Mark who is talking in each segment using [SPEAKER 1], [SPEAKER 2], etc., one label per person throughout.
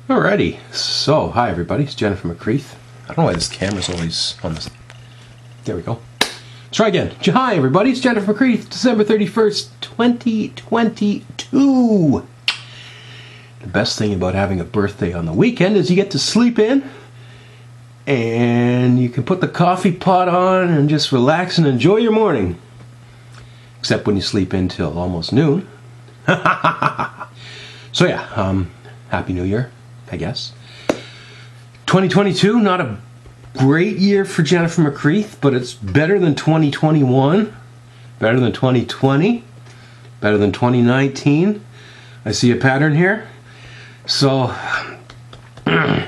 [SPEAKER 1] Alrighty, so hi everybody, it's Jenn from McCreath. I don't know why this camera's always on this. There we go. Let's try again. Hi everybody, it's Jenn from McCreath, December 31st, 2022. The best thing about having a birthday on the weekend is you get to sleep in and you can put the coffee pot on and just relax and enjoy your morning. Except when you sleep in till almost noon. So yeah, Happy New Year, I guess. 2022, not a great year for Jennifer McCreath, but it's better than 2021, better than 2020, better than 2019. I see a pattern here. So, I'm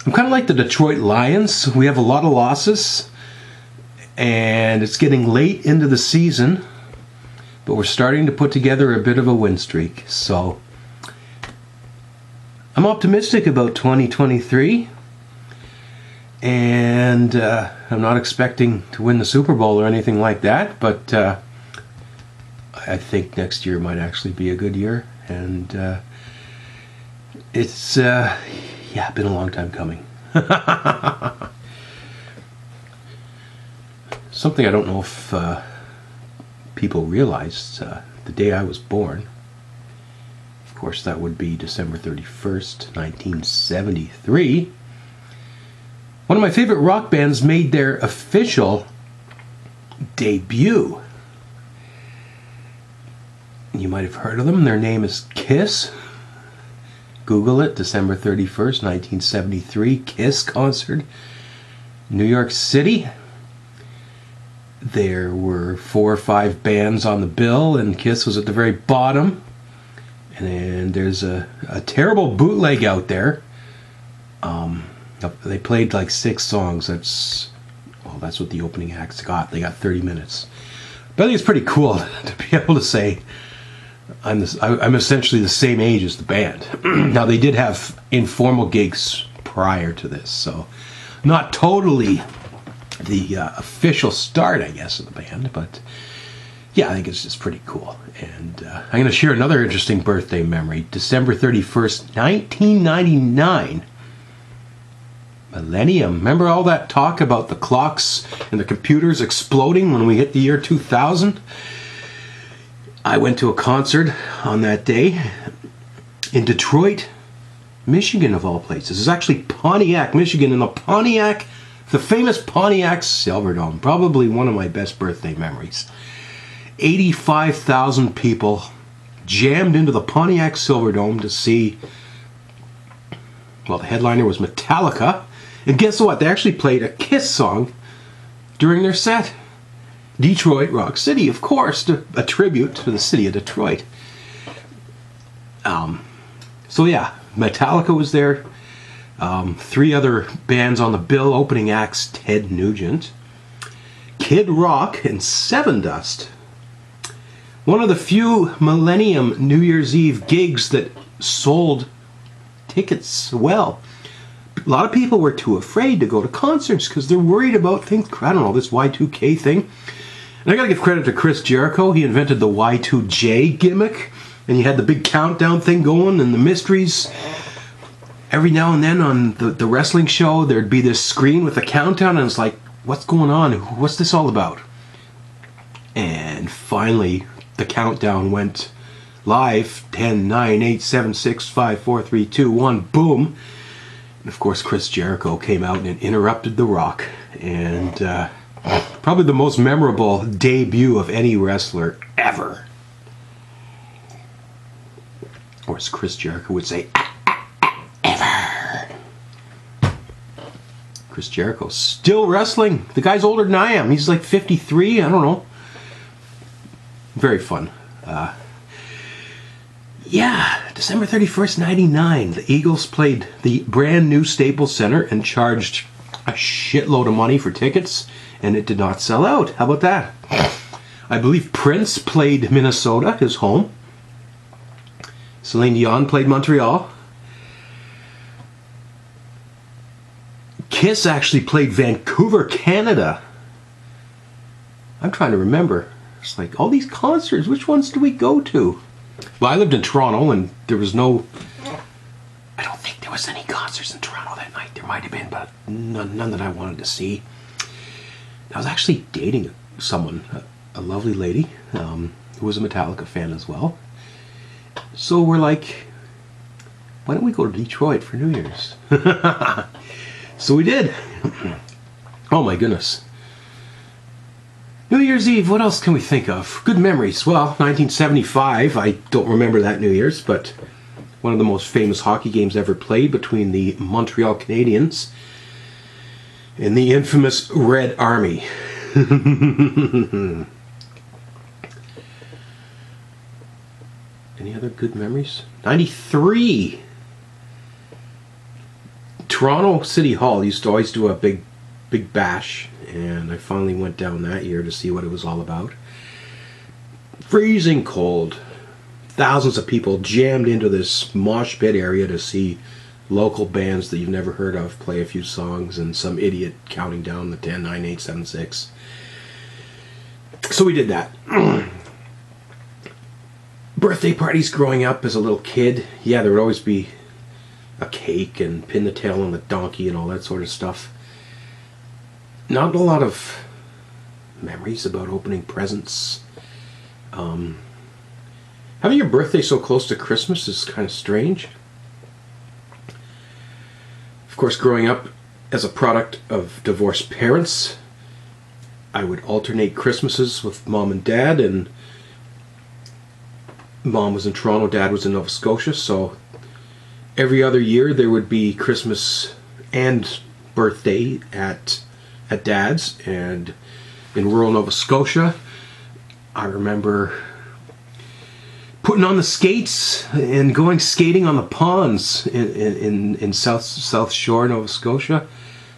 [SPEAKER 1] kind of like the Detroit Lions. We have a lot of losses, and it's getting late into the season, but we're starting to put together a bit of a win streak. So, I'm optimistic about 2023, and I'm not expecting to win the Super Bowl or anything like that, but I think next year might actually be a good year, and it's been a long time coming. Something I don't know if people realized, the day I was born, of course that would be December 31st, 1973, one of my favorite rock bands made their official debut. You might have heard of them. Their name is Kiss. Google it, December 31st, 1973, Kiss concert, New York City. There were 4 or 5 bands on the bill, and Kiss was at the very bottom. And there's a terrible bootleg out there. They played like 6 songs. That's what the opening acts got. They got 30 minutes. But I think it's pretty cool to be able to say I'm essentially the same age as the band. Now, they did have informal gigs prior to this, so not totally the official start, I guess, of the band, but yeah, I think it's just pretty cool. And I'm going to share another interesting birthday memory. December 31st, 1999. Millennium. Remember all that talk about the clocks and the computers exploding when we hit the year 2000? I went to a concert on that day in Detroit, Michigan, of all places. It's actually Pontiac, Michigan, in the famous Pontiac Silverdome. Probably one of my best birthday memories. 85,000 people jammed into the Pontiac Silverdome to see, well, the headliner was Metallica. And guess what? They actually played a Kiss song during their set. Detroit Rock City, of course, a tribute to the city of Detroit. So yeah, Metallica was there. 3 other bands on the bill, opening acts, Ted Nugent, Kid Rock, and Sevendust. One of the few Millennium New Year's Eve gigs that sold tickets well. A lot of people were too afraid to go to concerts because they're worried about things, I don't know, this Y2K thing. And I gotta give credit to Chris Jericho. He invented the Y2J gimmick, and you had the big countdown thing going and the mysteries. Every now and then on the wrestling show, there'd be this screen with a countdown, and it's like, what's going on? What's this all about? And finally, the countdown went live. 10, 9, 8, 7, 6, 5, 4, 3, 2, 1, boom. And of course, Chris Jericho came out and interrupted The Rock. And probably the most memorable debut of any wrestler ever. Or as Chris Jericho would say, ever. Chris Jericho still wrestling. The guy's older than I am. He's like 53, I don't know. Very fun. December 31st, 99. The Eagles played the brand new Staples Center and charged a shitload of money for tickets, and it did not sell out. How about that? I believe Prince played Minnesota, his home. Celine Dion played Montreal. Kiss actually played Vancouver, Canada. I'm trying to remember. It's like, all these concerts, which ones do we go to? Well, I lived in Toronto, and there was no was any concerts in Toronto that night. There might have been, but none that I wanted to see. I was actually dating someone, a lovely lady, who was a Metallica fan as well. So we're like, why don't we go to Detroit for New Year's? So we did. Oh my goodness. New Year's Eve, what else can we think of? Good memories. Well, 1975, I don't remember that New Year's, but one of the most famous hockey games ever played between the Montreal Canadiens and the infamous Red Army. Any other good memories? 93. Toronto City Hall used to always do a big bash, and I finally went down that year to see what it was all about. Freezing cold. Thousands of people jammed into this mosh pit area to see local bands that you've never heard of play a few songs, and some idiot counting down the 10, 9, 8, 7, 6. So we did that. Birthday parties growing up as a little kid. Yeah, there would always be a cake and pin the tail on the donkey and all that sort of stuff. Not a lot of memories about opening presents. Having your birthday so close to Christmas is kind of strange. Of course, growing up as a product of divorced parents, I would alternate Christmases with Mom and Dad, and Mom was in Toronto, Dad was in Nova Scotia, so every other year there would be Christmas and birthday at Dad's. And in rural Nova Scotia, I remember putting on the skates and going skating on the ponds in South Shore, Nova Scotia.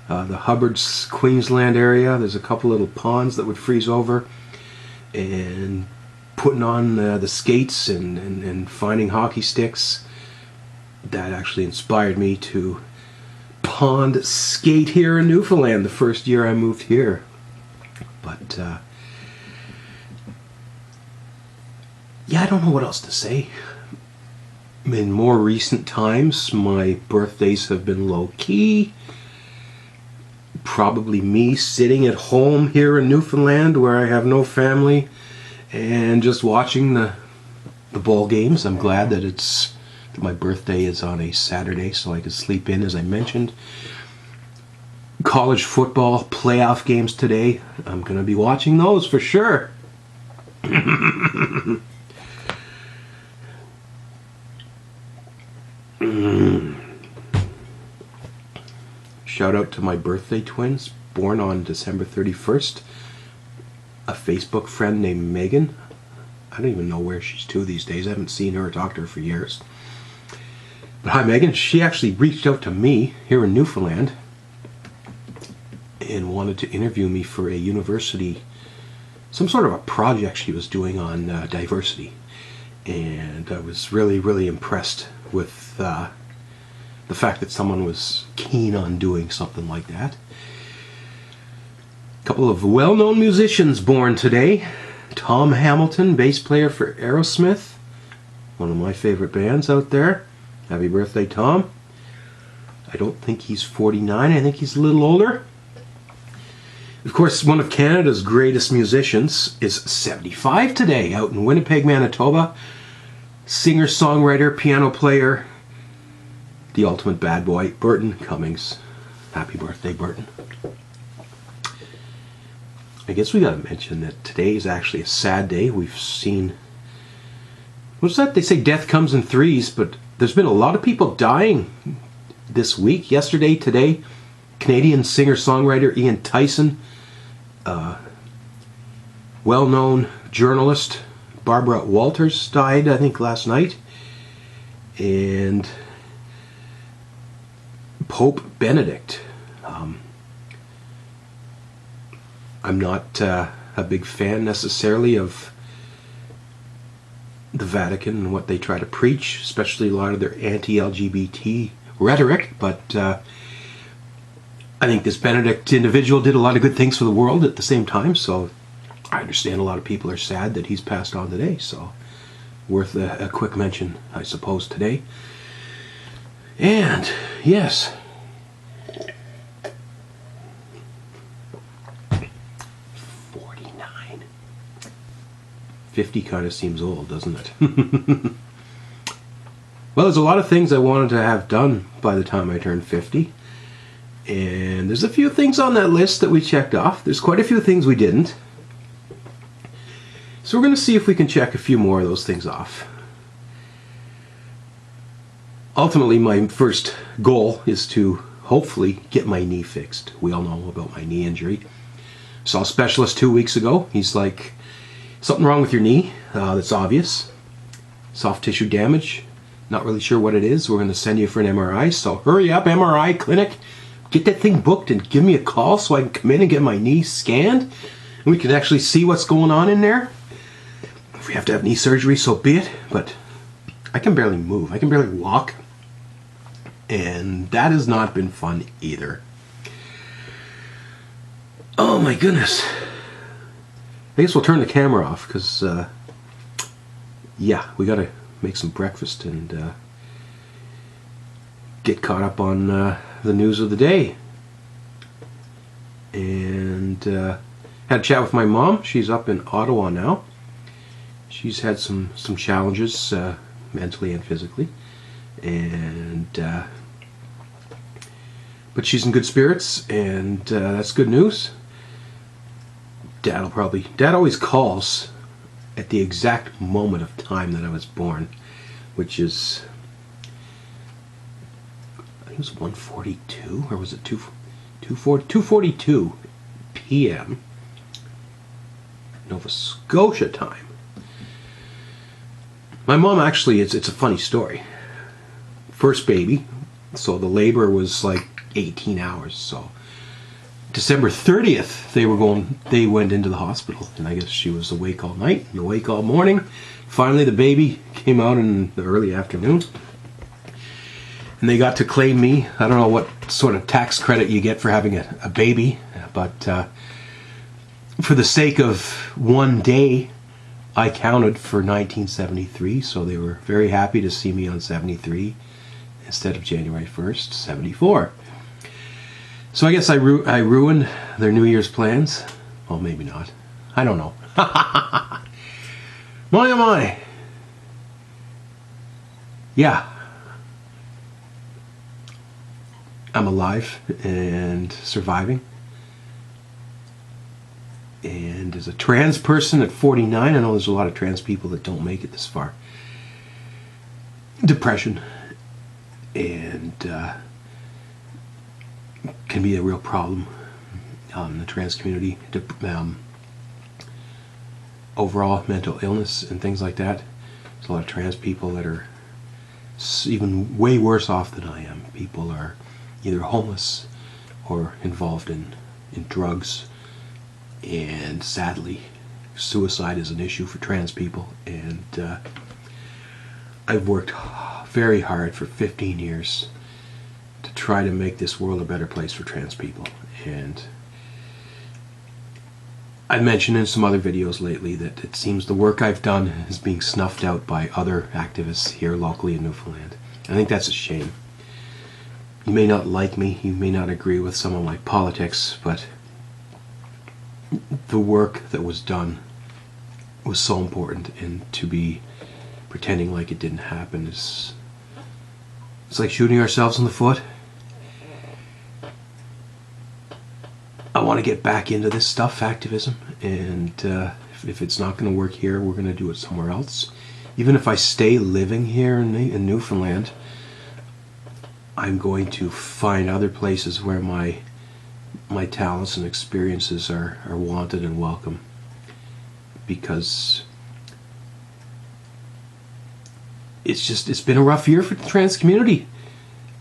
[SPEAKER 1] The Hubbard's Queensland area, there's a couple little ponds that would freeze over, and putting on the skates and finding hockey sticks. That actually inspired me to pond skate here in Newfoundland the first year I moved here. But yeah, I don't know what else to say. In more recent times, my birthdays have been low-key. Probably me sitting at home here in Newfoundland where I have no family and just watching the ball games. I'm glad that my birthday is on a Saturday so I can sleep in, as I mentioned. College football playoff games today. I'm going to be watching those for sure. Shout out to my birthday twins, born on December 31st. A Facebook friend named Megan. I don't even know where she's to these days. I haven't seen her or talked to her for years. But hi, Megan. She actually reached out to me here in Newfoundland and wanted to interview me for a university, some sort of a project she was doing on diversity. And I was really, really impressed with the fact that someone was keen on doing something like that. A couple of well-known musicians born today. Tom Hamilton, bass player for Aerosmith, one of my favorite bands out there. Happy birthday, Tom. I don't think he's 49. I think he's a little older. Of course, one of Canada's greatest musicians is 75 today, out in Winnipeg, Manitoba. Singer, songwriter, piano player, the ultimate bad boy, Burton Cummings. Happy birthday, Burton. I guess we gotta mention that today is actually a sad day. We've seen... What's that? They say death comes in threes, but there's been a lot of people dying this week. Yesterday, today, Canadian singer-songwriter Ian Tyson, well-known journalist Barbara Walters died, I think, last night. And Pope Benedict. I'm not a big fan necessarily of the Vatican and what they try to preach, especially a lot of their anti-LGBT rhetoric, but I think this Benedict individual did a lot of good things for the world at the same time, so I understand a lot of people are sad that he's passed on today, so worth a quick mention, I suppose, today. And yes, 49. 50 kind of seems old, doesn't it? Well, there's a lot of things I wanted to have done by the time I turned 50. And there's a few things on that list that we checked off. There's quite a few things we didn't. So we're going to see if we can check a few more of those things off. Ultimately, my first goal is to hopefully get my knee fixed. We all know about my knee injury. Saw a specialist 2 weeks ago. He's like, something wrong with your knee. That's obvious. Soft tissue damage. Not really sure what it is. We're going to send you for an MRI. So hurry up, MRI clinic. Get that thing booked and give me a call so I can come in and get my knee scanned. And we can actually see what's going on in there. If we have to have knee surgery, so be it. But I can barely move. I can barely walk. And that has not been fun either. Oh my goodness. I guess we'll turn the camera off because, yeah, we got to make some breakfast and get caught up on the news of the day. And had a chat with my mom. She's up in Ottawa now. She's had some challenges mentally and physically. And but she's in good spirits, and that's good news. Dad always calls at the exact moment of time that I was born, which is, I think it was 1:42, or was it 2:42 p.m. Nova Scotia time. My mom actually, it's a funny story. First baby, so the labor was like 18 hours. So December 30th, they went into the hospital, and I guess she was awake all night and awake all morning. Finally, the baby came out in the early afternoon, and they got to claim me. I don't know what sort of tax credit you get for having a baby, but for the sake of one day, I counted for 1973, so they were very happy to see me on 73 instead of January 1st, 74. So I guess I ruined their New Year's plans. Well, maybe not. I don't know. My, oh my. Yeah. I'm alive and surviving. And as a trans person at 49, I know there's a lot of trans people that don't make it this far. Depression and can be a real problem in the trans community. Overall mental illness and things like that. There's a lot of trans people that are even way worse off than I am. People are either homeless or involved in drugs. And sadly, suicide is an issue for trans people. And I've worked very hard for 15 years to try to make this world a better place for trans people. And I mentioned in some other videos lately that it seems the work I've done is being snuffed out by other activists here locally in Newfoundland. I think that's a shame. You may not like me, you may not agree with some of my politics, but the work that was done was so important, and to be pretending like it didn't happen is, it's like shooting ourselves in the foot. I want to get back into this stuff, activism, and if it's not going to work here, we're going to do it somewhere else. Even if I stay living here in Newfoundland, I'm going to find other places where my talents and experiences are wanted and welcome, because it's been a rough year for the trans community.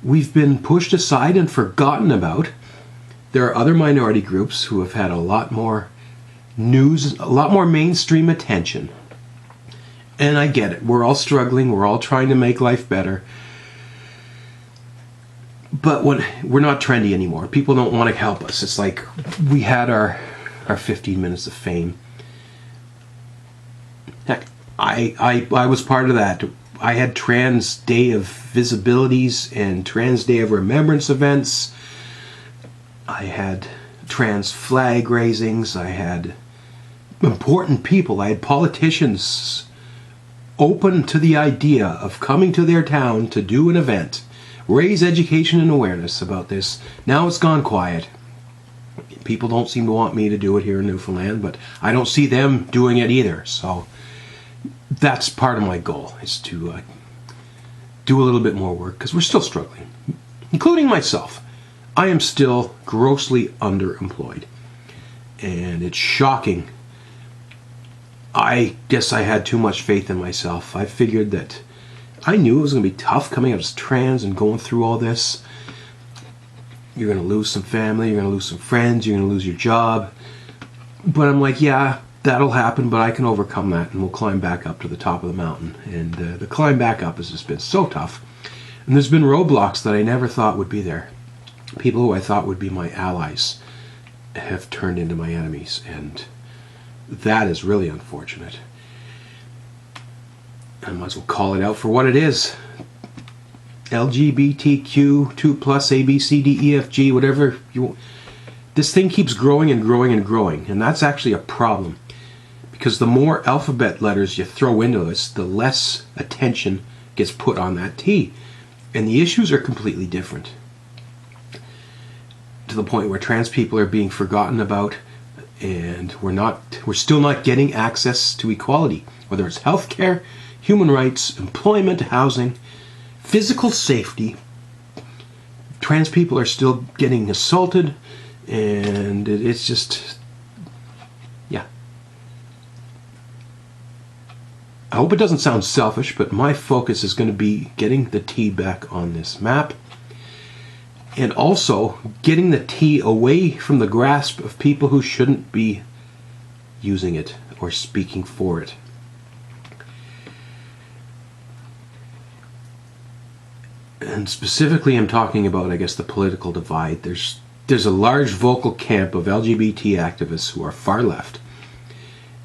[SPEAKER 1] We've been pushed aside and forgotten about. There are other minority groups who have had a lot more news, a lot more mainstream attention. And I get it. We're all struggling. We're all trying to make life better. But when we're not trendy anymore, people don't want to help us. It's like we had our 15 minutes of fame. Heck, I was part of that. I had Trans Day of Visibilities and Trans Day of Remembrance events. I had trans flag raisings. I had important people. I had politicians open to the idea of coming to their town to do an event, raise education and awareness about this. Now it's gone quiet. People don't seem to want me to do it here in Newfoundland, but I don't see them doing it either. So that's part of my goal, is to do a little bit more work, because we're still struggling, including myself. I am still grossly underemployed, and it's shocking. I guess I had too much faith in myself. I figured that I knew it was going to be tough coming out as trans and going through all this. You're going to lose some family, you're going to lose some friends, you're going to lose your job. But I'm like, yeah, that'll happen, but I can overcome that, and we'll climb back up to the top of the mountain. And the climb back up has just been so tough. And there's been roadblocks that I never thought would be there. People who I thought would be my allies have turned into my enemies, and that is really unfortunate. I might as well call it out for what it is. LGBTQ 2 plus A B C D E F G, whatever you want. This thing keeps growing and growing and growing, and that's actually a problem, because the more alphabet letters you throw into this, the less attention gets put on that T, and the issues are completely different, to the point where trans people are being forgotten about, and we're still not getting access to equality, whether it's healthcare, human rights, employment, housing, physical safety. Trans people are still getting assaulted, and it's just, yeah. I hope it doesn't sound selfish, but my focus is going to be getting the T back on this map, and also getting the T away from the grasp of people who shouldn't be using it or speaking for it. And specifically, I'm talking about, I guess, the political divide. There's a large vocal camp of LGBT activists who are far left.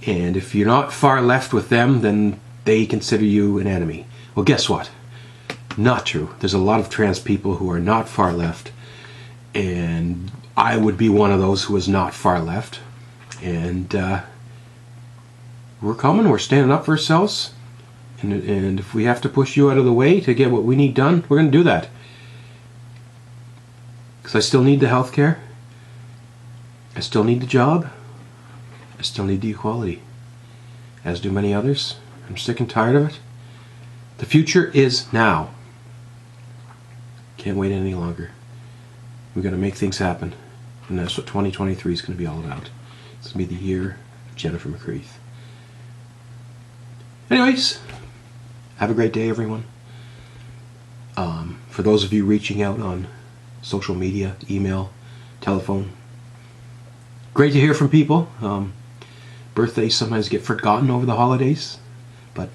[SPEAKER 1] And if you're not far left with them, then they consider you an enemy. Well, guess what? Not true. There's a lot of trans people who are not far left. And I would be one of those who is not far left. And we're coming. We're standing up for ourselves. And if we have to push you out of the way to get what we need done, we're going to do that. Because I still need the health care. I still need the job. I still need the equality. As do many others. I'm sick and tired of it. The future is now. Can't wait any longer. We've got to make things happen. And that's what 2023 is going to be all about. It's going to be the year of Jennifer McCreath. Anyways, have a great day, everyone. For those of you reaching out on social media, email, telephone, great to hear from people. Birthdays sometimes get forgotten over the holidays, but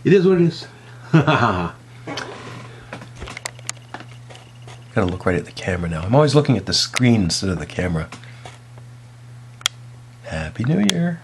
[SPEAKER 1] it is what it is. Gotta look right at the camera now. I'm always looking at the screen instead of the camera. Happy New Year.